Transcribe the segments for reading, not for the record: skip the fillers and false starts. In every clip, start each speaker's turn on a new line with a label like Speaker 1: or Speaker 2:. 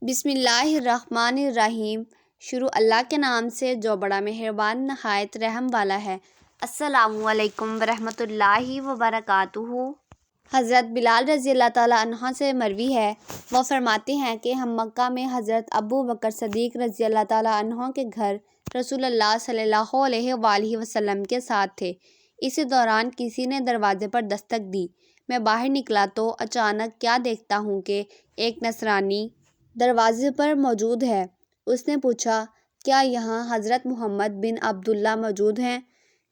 Speaker 1: بسم اللہ الرحمن الرحیم۔ شروع اللہ کے نام سے جو بڑا مہربان نہایت رحم والا ہے۔ السلام علیکم ورحمۃ اللہ وبرکاتہ۔ حضرت بلال رضی اللہ تعالیٰ عنہ سے مروی ہے، وہ فرماتے ہیں کہ ہم مکہ میں حضرت ابو بکر صدیق رضی اللہ تعالیٰ عنہ کے گھر رسول اللہ صلی اللہ علیہ وآلہ وسلم کے ساتھ تھے۔ اسی دوران کسی نے دروازے پر دستک دی۔ میں باہر نکلا تو اچانک کیا دیکھتا ہوں کہ ایک نصرانی دروازے پر موجود ہے۔ اس نے پوچھا، کیا یہاں حضرت محمد بن عبداللہ موجود ہیں؟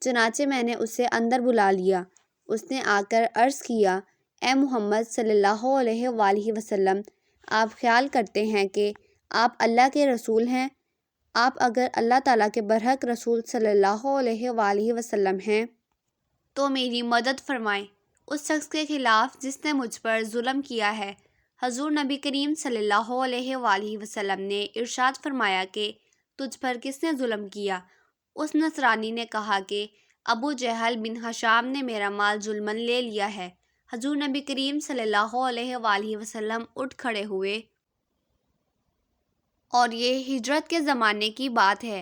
Speaker 1: چنانچہ میں نے اسے اندر بلا لیا۔ اس نے آ کر عرض کیا، اے محمد صلی اللہ علیہ وآلہ وسلم، آپ خیال کرتے ہیں کہ آپ اللہ کے رسول ہیں؟ آپ اگر اللہ تعالیٰ کے برحق رسول صلی اللہ علیہ وآلہ وسلم ہیں تو میری مدد فرمائیں اس شخص کے خلاف جس نے مجھ پر ظلم کیا ہے۔ حضور نبی کریم صلی اللہ علیہ وآلہ وسلم نے ارشاد فرمایا کہ تجھ پر کس نے ظلم کیا؟ اس نصرانی نے کہا کہ ابو جہل بن ہشام نے میرا مال ظلماً لے لیا ہے۔ حضور نبی کریم صلی اللہ علیہ وآلہ وسلم اٹھ کھڑے ہوئے اور یہ ہجرت کے زمانے کی بات ہے۔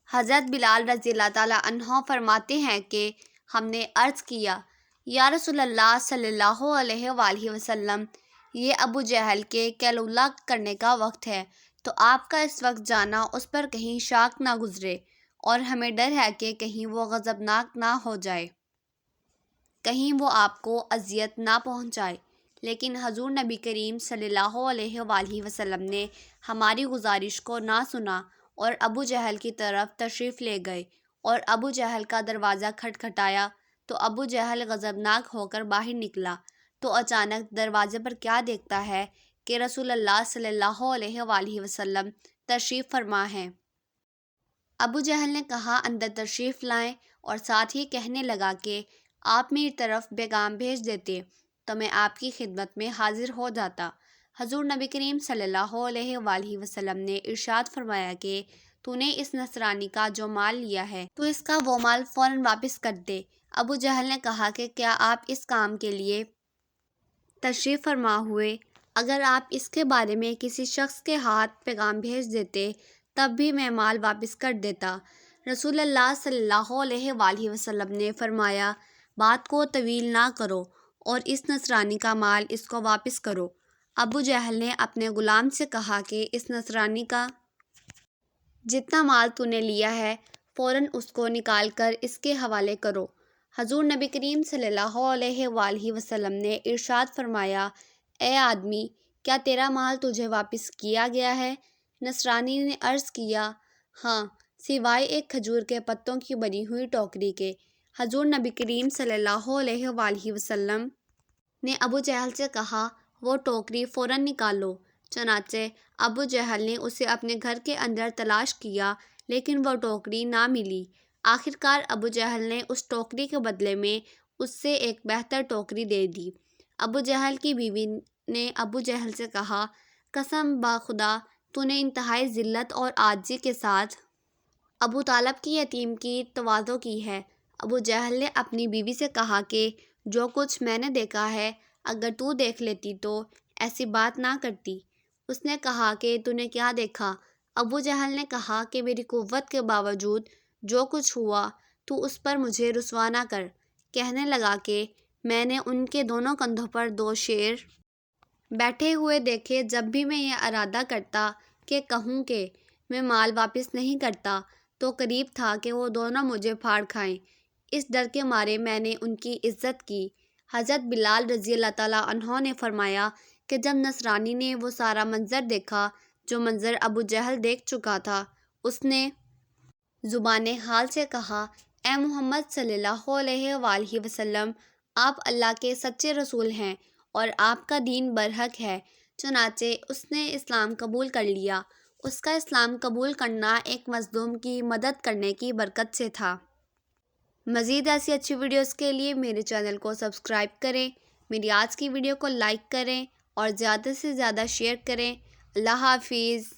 Speaker 1: حضرت بلال رضی اللہ تعالیٰ عنہ فرماتے ہیں کہ ہم نے عرض کیا، یا رسول اللہ صلی اللہ علیہ وآلہ وسلم، یہ ابو جہل کے قیلولہ کرنے کا وقت ہے، تو آپ کا اس وقت جانا اس پر کہیں شاق نہ گزرے، اور ہمیں ڈر ہے کہ کہیں وہ غضبناک نہ ہو جائے، کہیں وہ آپ کو اذیت نہ پہنچائے۔ لیکن حضور نبی کریم صلی اللہ علیہ وآلہ وسلم نے ہماری گزارش کو نہ سنا اور ابو جہل کی طرف تشریف لے گئے، اور ابو جہل کا دروازہ کھٹکھٹایا تو ابو جہل غضبناک ہو کر باہر نکلا تو اچانک دروازے پر کیا دیکھتا ہے کہ رسول اللہ صلی اللہ علیہ وآلہ وسلم تشریف فرما ہیں۔ ابو جہل نے کہا، اندر تشریف لائیں، اور ساتھ ہی کہنے لگا کہ آپ میری طرف پیغام بھیج دیتے تو میں آپ کی خدمت میں حاضر ہو جاتا۔ حضور نبی کریم صلی اللہ علیہ وآلہ وسلم نے ارشاد فرمایا کہ تو نے اس نصرانی کا جو مال لیا ہے تو اس کا وہ مال فوراً واپس کر دے۔ ابو جہل نے کہا کہ کیا آپ اس کام کے لیے تشریف فرما ہوئے؟ اگر آپ اس کے بارے میں کسی شخص کے ہاتھ پیغام بھیج دیتے تب بھی میں مال واپس کر دیتا۔ رسول اللہ صلی اللہ علیہ وآلہ وسلم نے فرمایا، بات کو طویل نہ کرو اور اس نصرانی کا مال اس کو واپس کرو۔ ابو جہل نے اپنے غلام سے کہا کہ اس نصرانی کا جتنا مال تو نے لیا ہے فوراً اس کو نکال کر اس کے حوالے کرو۔ حضور نبی کریم صلی اللہ علیہ وآلہ وسلم نے ارشاد فرمایا، اے آدمی، کیا تیرا مال تجھے واپس کیا گیا ہے؟ نصرانی نے عرض کیا، ہاں، سوائے ایک کھجور کے پتوں کی بنی ہوئی ٹوکری کے۔ حضور نبی کریم صلی اللہ علیہ وآلہ وسلم نے ابو جہل سے کہا، وہ ٹوکری فوراً نکالو۔ چنانچہ ابو جہل نے اسے اپنے گھر کے اندر تلاش کیا لیکن وہ ٹوکری نہ ملی۔ آخرکار ابو جہل نے اس ٹوکری کے بدلے میں اس سے ایک بہتر ٹوکری دے دی۔ ابو جہل کی بیوی نے ابو جہل سے کہا، قسم بخدا، تو نے انتہائی ذلت اور عاجزی کے ساتھ ابو طالب کی یتیم کی تواضع کی ہے۔ ابو جہل نے اپنی بیوی سے کہا کہ جو کچھ میں نے دیکھا ہے اگر تو دیکھ لیتی تو ایسی بات نہ کرتی۔ اس نے کہا کہ تو نے کیا دیکھا؟ ابو جہل نے کہا کہ میری قوت کے باوجود جو کچھ ہوا تو اس پر مجھے رسوا نہ کر۔ کہنے لگا کہ میں نے ان کے دونوں کندھوں پر 2 شیر بیٹھے ہوئے دیکھے۔ جب بھی میں یہ ارادہ کرتا کہ کہوں کہ میں مال واپس نہیں کرتا تو قریب تھا کہ وہ دونوں مجھے پھاڑ کھائیں۔ اس ڈر کے مارے میں نے ان کی عزت کی۔ حضرت بلال رضی اللہ تعالیٰ عنہ نے فرمایا کہ جب نصرانی نے وہ سارا منظر دیکھا جو منظر ابو جہل دیکھ چکا تھا، اس نے زبان حال سے کہا، اے محمد صلی اللہ علیہ وآلہ وسلم، آپ اللہ کے سچے رسول ہیں اور آپ کا دین برحق ہے۔ چنانچہ اس نے اسلام قبول کر لیا۔ اس کا اسلام قبول کرنا ایک مظلوم کی مدد کرنے کی برکت سے تھا۔ مزید ایسی اچھی ویڈیوز کے لیے میرے چینل کو سبسکرائب کریں، میری آج کی ویڈیو کو لائک کریں اور زیادہ سے زیادہ شیئر کریں۔ اللہ حافظ۔